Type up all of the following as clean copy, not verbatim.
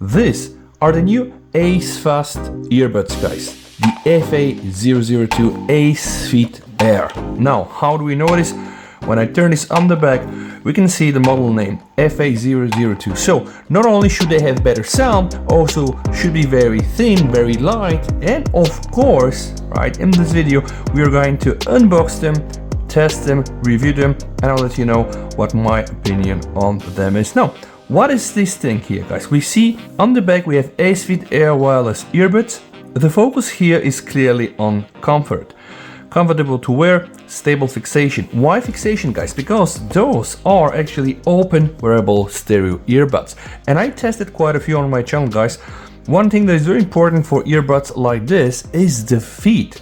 These are the new Acefast earbuds, guys. The FA002 ACEFIT Air. Now, how do we know this? When I turn this on the back, we can see the model name FA002. So not only should they have better sound, also should be very thin, very light, and of course, right, in this video we are going to unbox them, test them, review them, and I'll let you know what my opinion on them is. Now, what is this thing here, guys? We see on the back we have ACEFIT Air wireless earbuds. The focus here is clearly on comfort. Comfortable to wear, stable fixation. Why fixation, guys? Because those are actually open wearable stereo earbuds. And I tested quite a few on my channel, guys. One thing that is very important for earbuds like this is the feet.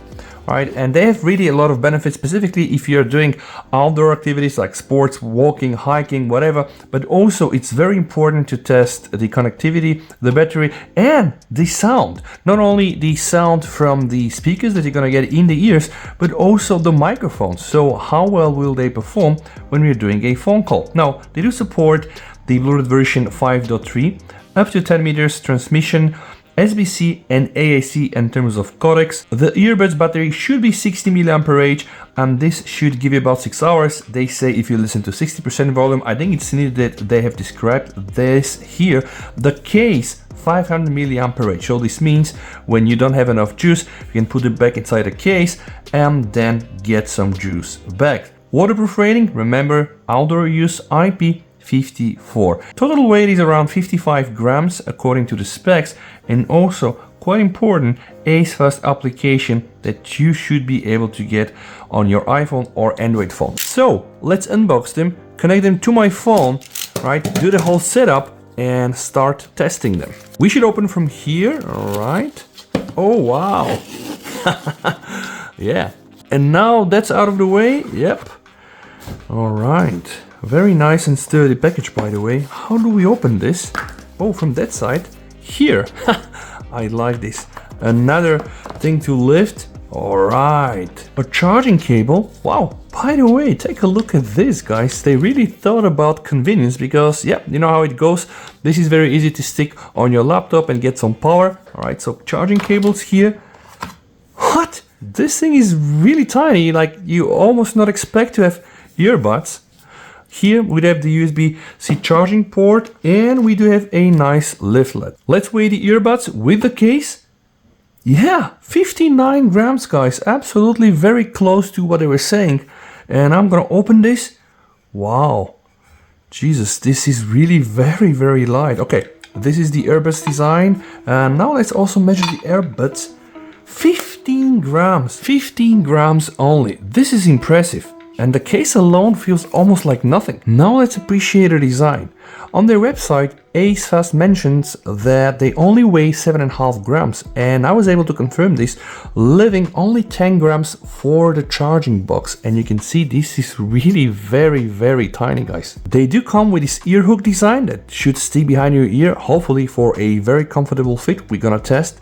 Right, and they have really a lot of benefits, specifically if you're doing outdoor activities like sports, walking, hiking, whatever. But also it's very important to test the connectivity, the battery, and the sound. Not only the sound from the speakers that you're gonna get in the ears, but also the microphones. So how well will they perform when we're doing a phone call? Now, they do support the Bluetooth version 5.3, up to 10 meters transmission, SBC and AAC in terms of codecs. The earbuds battery should be 60 mAh and this should give you about 6 hours. They say if you listen to 60% volume, I think it's needed that they have described this here. The case 500 mAh. So this means when you don't have enough juice, you can put it back inside the case and then get some juice back. Waterproof rating, remember outdoor use IP54. Total weight is around 55 grams according to the specs, and also quite important Acefast application that you should be able to get on your iPhone or Android phone. So let's unbox them, connect them to my phone, right? Do the whole setup and start testing them. We should open from here, all right? Oh wow, yeah. And now that's out of the way. Yep. All right. Very nice and sturdy package, by the way. How do we open this? Oh, from that side. Here. I like this. Another thing to lift. All right. A charging cable. Wow. By the way, take a look at this, guys. They really thought about convenience because, yeah, you know how it goes. This is very easy to stick on your laptop and get some power. All right. So charging cables here. What? This thing is really tiny. Like you almost not expect to have earbuds. Here we have the USB-C charging port and we do have a nice leaflet. Let's weigh the earbuds with the case. Yeah, 59 grams, guys. Absolutely very close to what they were saying. And I'm gonna open this. Wow. Jesus, this is really very, very light. Okay, this is the earbuds design. And now let's also measure the earbuds. 15 grams. 15 grams only. This is impressive. And the case alone feels almost like nothing. Now let's appreciate the design. On their website, Acefast mentions that they only weigh 7.5 grams. And I was able to confirm this, leaving only 10 grams for the charging box. And you can see this is really very, very tiny, guys. They do come with this ear hook design that should stick behind your ear, hopefully for a very comfortable fit. We're gonna test.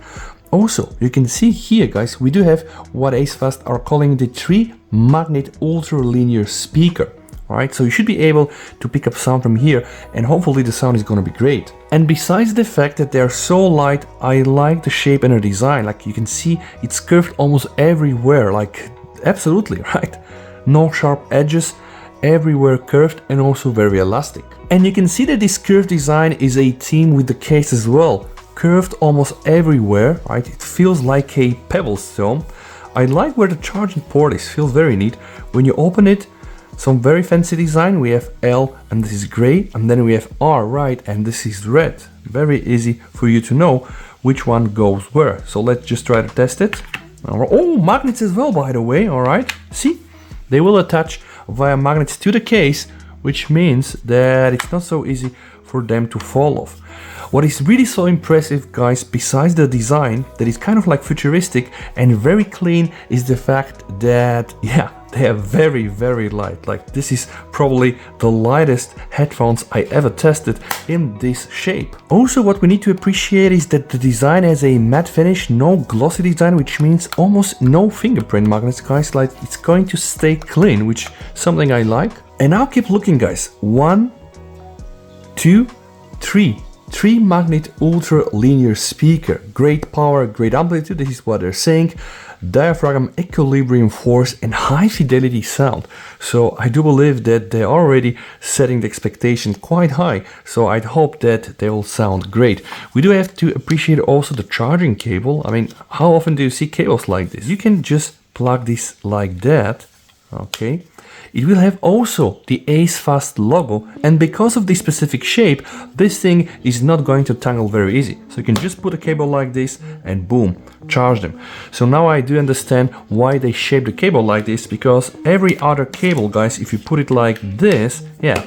Also, you can see here, guys, we do have what Acefast are calling the 3-magnet ultra-linear speaker. All right, so you should be able to pick up sound from here and hopefully the sound is going to be great. And besides the fact that they're so light, I like the shape and the design. Like you can see it's curved almost everywhere, like absolutely, right? No sharp edges, everywhere curved and also very elastic. And you can see that this curved design is a theme with the case as well. Curved almost everywhere, right? It feels like a pebble stone. I like where the charging port is, feels very neat. When you open it, some very fancy design. We have L and this is gray, and then we have R, right, and this is red. Very easy for you to know which one goes where. So let's just try to test it. Oh, magnets as well, by the way, all right. See, they will attach via magnets to the case, which means that it's not so easy for them to fall off. What is really so impressive, guys, besides the design that is kind of like futuristic and very clean, is the fact that, yeah, they are very, very light. Like this is probably the lightest headphones I ever tested in this shape. Also, what we need to appreciate is that the design has a matte finish, no glossy design, which means almost no fingerprint magnets, guys. Like it's going to stay clean, which is something I like. And now keep looking, guys. 1, 2, 3. 3-magnet ultra linear speaker. Great power, great amplitude, this is what they're saying. Diaphragm, equilibrium force, and high fidelity sound. So I do believe that they're already setting the expectation quite high. So I'd hope that they will sound great. We do have to appreciate also the charging cable. I mean, how often do you see cables like this? You can just plug this like that. Okay. It will have also the Acefast logo, and because of the specific shape, this thing is not going to tangle very easy. So you can just put a cable like this and boom, charge them. So now I do understand why they shape the cable like this, because every other cable, guys, if you put it like this, yeah,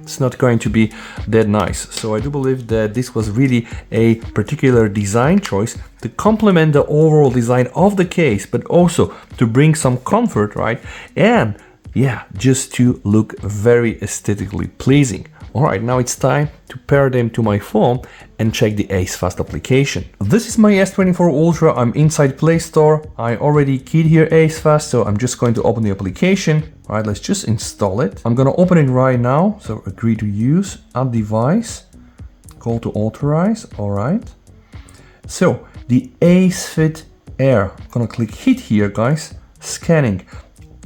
it's not going to be that nice. So I do believe that this was really a particular design choice to complement the overall design of the case, but also to bring some comfort, right? And yeah, just to look very aesthetically pleasing. All right, now it's time to pair them to my phone and check the Acefast application. This is my S24 Ultra. I'm inside Play Store. I already keyed here Acefast, so I'm just going to open the application. All right, let's just install it. I'm gonna open it right now. So agree to use, add device, call to authorize. All right. So the ACEFIT Air, I'm gonna click hit here, guys, scanning.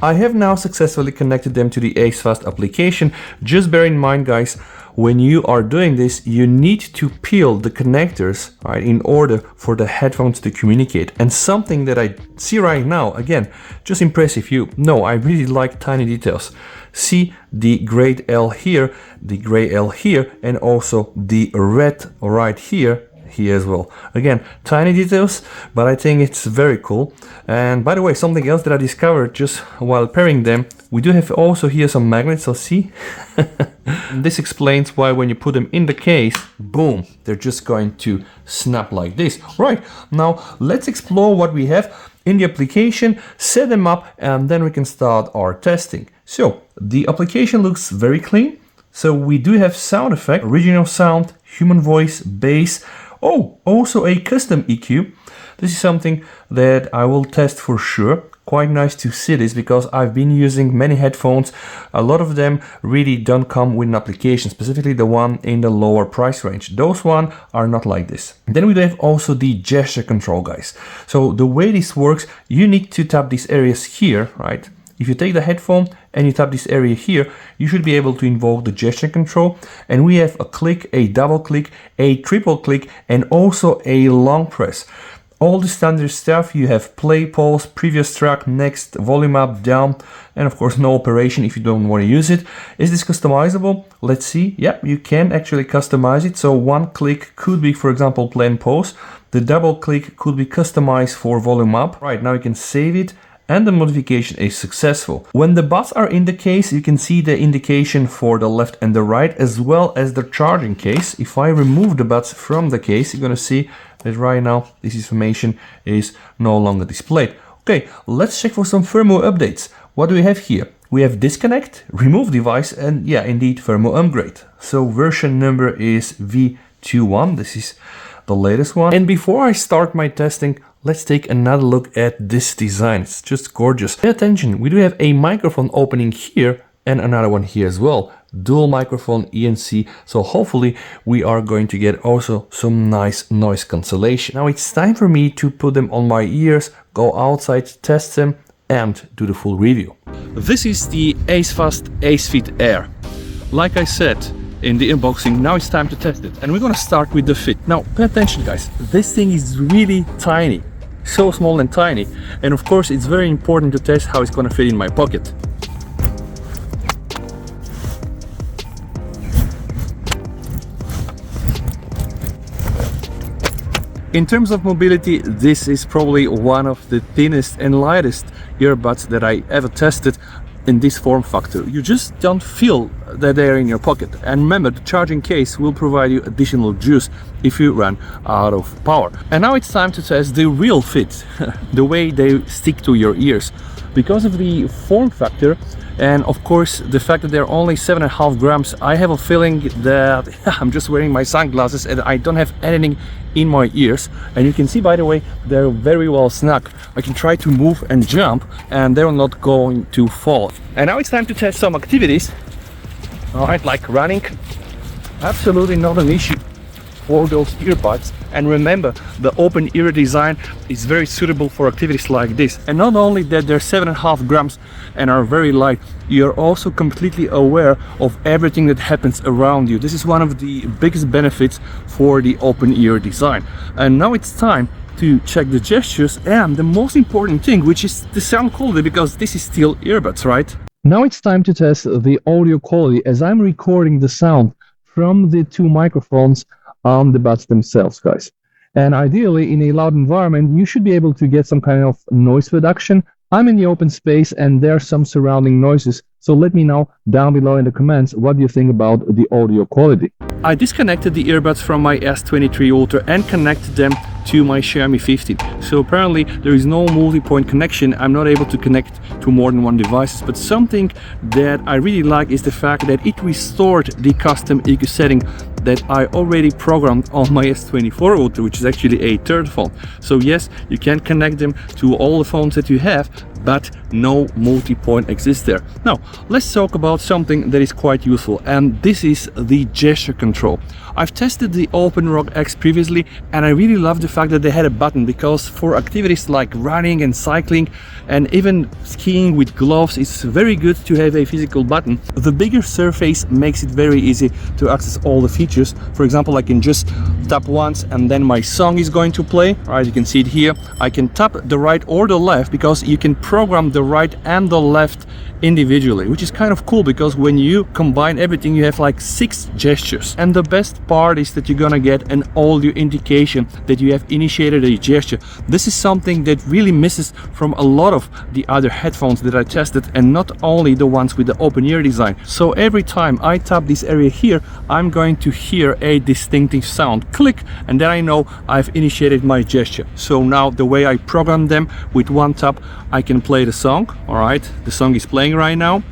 I have now successfully connected them to the Acefast application. Just bear in mind, guys, when you are doing this, you need to peel the connectors, right, in order for the headphones to communicate. And something that I see right now, again, just impressive you. No, I really like tiny details. See the gray L here, the gray L here, and also the red right here as well. Again, tiny details, but I think it's very cool. And by the way, something else that I discovered just while pairing them, we do have also here some magnets, so see? This explains why when you put them in the case, boom, they're just going to snap like this. Right, now let's explore what we have in the application, set them up, and then we can start our testing. So the application looks very clean. So we do have sound effect, original sound, human voice, bass. Oh, also a custom EQ. This is something that I will test for sure. Quite nice to see this because I've been using many headphones. A lot of them really don't come with an application, specifically the one in the lower price range. Those one are not like this. Then we have also the gesture control, guys. So the way this works, you need to tap these areas here, right? If you take the headphone and you tap this area here, you should be able to invoke the gesture control. And we have a click, a double click, a triple click, and also a long press. All the standard stuff, you have play, pause, previous track, next, volume up, down, and of course no operation if you don't want to use it. Is this customizable? Let's see. Yep, you can actually customize it. So one click could be, for example, play and pause. The double click could be customized for volume up. Right, now you can save it. And the modification is successful. When the buds are in the case, you can see the indication for the left and the right, as well as the charging case. If I remove the buds from the case, you're gonna see that right now this information is no longer displayed. Okay, let's check for some firmware updates. What do we have here? We have disconnect, remove device, and yeah, indeed firmware upgrade. So version number is V21. This is the latest one. And before I start my testing, let's take another look at this design. It's just gorgeous. Pay attention, we do have a microphone opening here and another one here as well. Dual microphone ENC, so hopefully we are going to get also some nice noise cancellation. Now it's time for me to put them on my ears, go outside, test them, and do the full review. This is the Acefast ACEFIT Air. Like I said in the unboxing, now it's time to test it. And we're gonna start with the fit. Now pay attention, guys, this thing is really tiny. So small and tiny, and of course it's very important to test how it's gonna fit in my pocket. In terms of mobility, this is probably one of the thinnest and lightest earbuds that I ever tested in this form factor. You just don't feel that they're in your pocket. And remember, the charging case will provide you additional juice if you run out of power. And now it's time to test the real fit, the way they stick to your ears. Because of the form factor, and of course the fact that they're only 7.5 grams, I have a feeling that I'm just wearing my sunglasses and I don't have anything in my ears. And you can see, by the way, they're very well snug. I can try to move and jump and they're not going to fall. And now it's time to test some activities. All right, like running, absolutely not an issue. for those earbuds. And remember, the open ear design is very suitable for activities like this. And not only that, they're 7.5 grams and are very light, you're also completely aware of everything that happens around you. This is one of the biggest benefits for the open ear design. And now it's time to check the gestures and the most important thing, which is the sound quality, because this is still earbuds, right? Now it's time to test the audio quality as I'm recording the sound from the two microphones on the buds themselves, guys. And ideally, in a loud environment, you should be able to get some kind of noise reduction. I'm in the open space and there are some surrounding noises. So let me know down below in the comments what you think about the audio quality. I disconnected the earbuds from my S23 Ultra and connected them to my Xiaomi 15. So apparently there is no multi-point connection. I'm not able to connect to more than one device. But something that I really like is the fact that it restored the custom EQ setting that I already programmed on my S24 Ultra, which is actually a third phone. So yes, you can connect them to all the phones that you have, but no multi-point exists there. Now, let's talk about something that is quite useful, and this is the gesture control. I've tested the OpenRock X previously, and I really love the fact that they had a button, because for activities like running and cycling and even skiing with gloves, it's very good to have a physical button. The bigger surface makes it very easy to access all the features. For example, I can just tap once and then my song is going to play. All right, you can see it here. I can tap the right or the left, because you can program the right and the left individually, which is kind of cool, because when you combine everything, you have like 6 gestures. And the best part is that you're gonna get an audio indication that you have initiated a gesture. This is something that really misses from a lot of the other headphones that I tested, and not only the ones with the open ear design. So every time I tap this area here, I'm going to hear a distinctive sound, click, and then I know I've initiated my gesture. So now the way I program them, with one tap I can play the song. All right, the song is playing right now.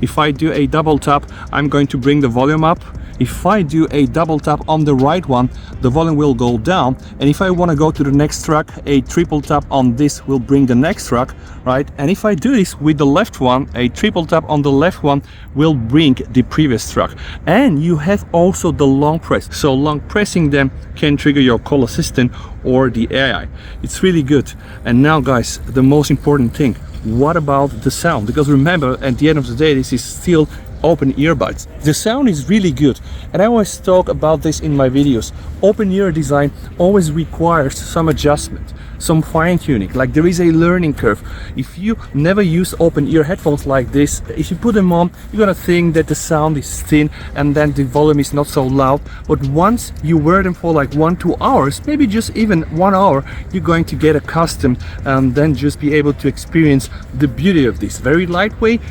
If I do a double tap, I'm going to bring the volume up. If I do a double tap on the right one, the volume will go down. And if I want to go to the next track, a triple tap on this will bring the next track, right? And if I do this with the left one, a triple tap on the left one will bring the previous track. And you have also the long press. So long pressing them can trigger your call assistant or the AI. It's really good. And now, guys, the most important thing. What about the sound? Because remember, at the end of the day, this is still open earbuds. The sound is really good, and I always talk about this in my videos. Open ear design always requires some adjustment, some fine-tuning. Like, there is a learning curve. If you never use open ear headphones like this, if you put them on, you're gonna think that the sound is thin and then the volume is not so loud. But once you wear them for like 1-2 hours, maybe just even 1 hour, you're going to get accustomed and then just be able to experience the beauty of this. Very lightweight,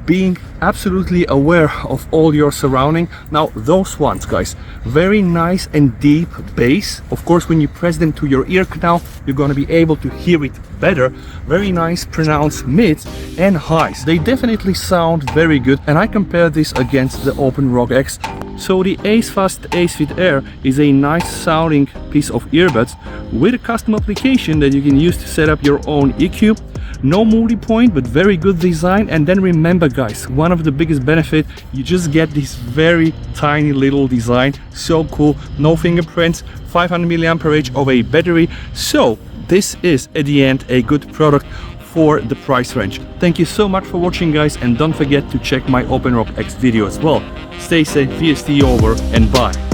being absolutely aware of all your surrounding. Now those ones, guys, very nice and deep bass. Of course, when you press them to your ear canal, you're going to be able to hear it better. Very nice pronounced mids and highs. They definitely sound very good, and I compare this against the OpenRock X. So the Acefast ACEFIT Air is a nice sounding piece of earbuds with a custom application that you can use to set up your own EQ. No multi-point, but very good design. And then remember, guys, one of the biggest benefit, you just get this very tiny little design. So cool. No fingerprints, 500 mAh of a battery. So this is at the end a good product for the price range. Thank you so much for watching, guys, and don't forget to check my OpenRock X video as well. Stay safe, VST over, and bye.